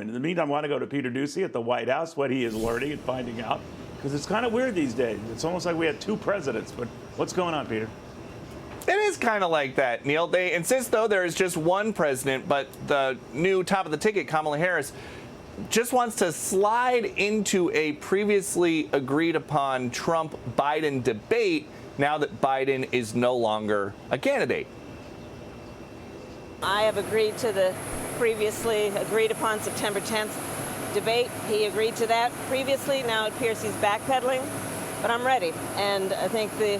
In the meantime, I want to go to Peter Doocy at the White House, what he is learning and finding out, because it's kind of weird these days. It's almost like we had two presidents. But what's going on, Peter? It is kind of like that, Neil. They insist, though, there is just one president, but the new top of the ticket, Kamala Harris, just wants to slide into a previously agreed upon Trump-Biden debate now that Biden is no longer a candidate. I have agreed to the previously agreed upon September 10th debate. He agreed to that previously. Now it appears he's backpedaling, but I'm ready. And I think the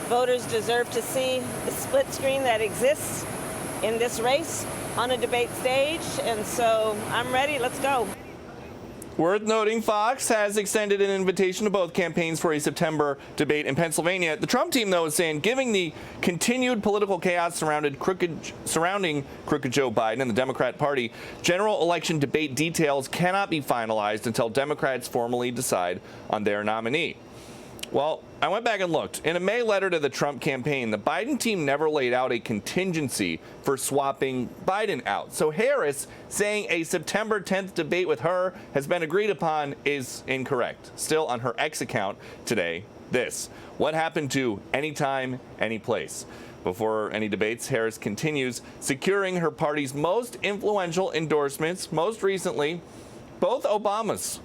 voters deserve to see the split screen that exists in this race on a debate stage. And so I'm ready. Let's go. Worth noting, Fox has extended an invitation to both campaigns for a September debate in Pennsylvania. The Trump team, though, is saying, given the continued political chaos surrounding crooked Joe Biden and the Democrat Party, general election debate details cannot be finalized until Democrats formally decide on their nominee. Well, I went back and looked. In a May letter to the Trump campaign, the Biden team never laid out a contingency for swapping Biden out. So Harris saying a September 10th debate with her has been agreed upon is incorrect. Still on her X account today, this: what happened to anytime, any place? Before any debates, Harris continues securing her party's most influential endorsements, most recently, both Obamas.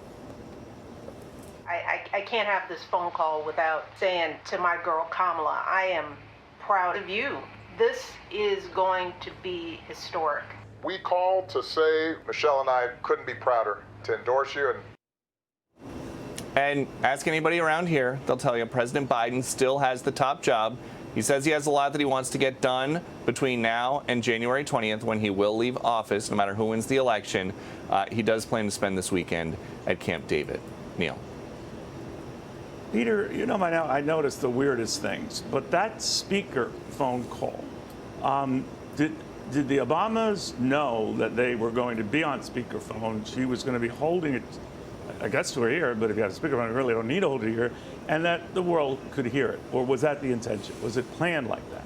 I can't have this phone call without saying to my girl Kamala, I am proud of you. This is going to be historic. We called to say Michelle and I couldn't be prouder to endorse you. And ask anybody around here, they'll tell you President Biden still has the top job. He says he has a lot that he wants to get done between now and January 20th, when he will leave office, no matter who wins the election. He does plan to spend this weekend at Camp David. Neil. Peter, you know by now I noticed the weirdest things, but that speaker phone call, did the Obamas know that they were going to be on speakerphone? She was going to be holding it, I guess, to her ear, but if you have a speakerphone, you really don't need to hold it to your ear, and that the world could hear it. Or was that the intention? Was it planned like that?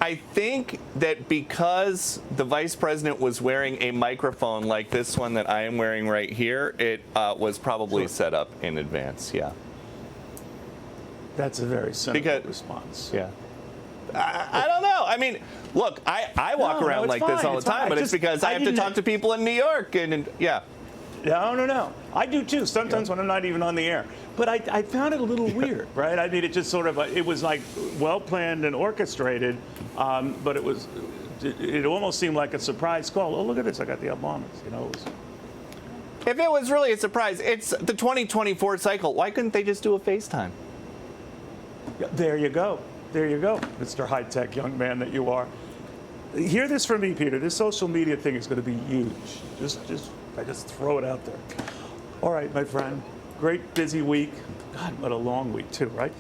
I think that because the vice president was wearing a microphone like this one that I am wearing right here, it was probably set up in advance, yeah. That's a very cynical response. Yeah. I don't know. I mean, look, I walk around like this all the time, but it's because I have to talk to people in New York, and yeah. No. I do too, sometimes when I'm not even on the air. But I found it a little weird, right? I mean, it just sort of, it was like well-planned and orchestrated, but it almost seemed like a surprise call. Oh, look at this, I got the Obamas, you know. If it was really a surprise, it's the 2024 cycle. Why couldn't they just do a FaceTime? There you go. There you go, Mr. High-Tech young man that you are. Hear this from me, Peter. This social media thing is going to be huge. I just throw it out there. All right, my friend. Great busy week. God, what a long week, too, right?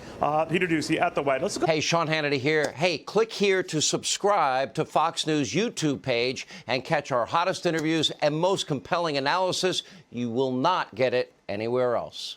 Peter Doocy at the White House. Hey, Sean Hannity here. Hey, click here to subscribe to Fox News YouTube page and catch our hottest interviews and most compelling analysis. You will not get it anywhere else.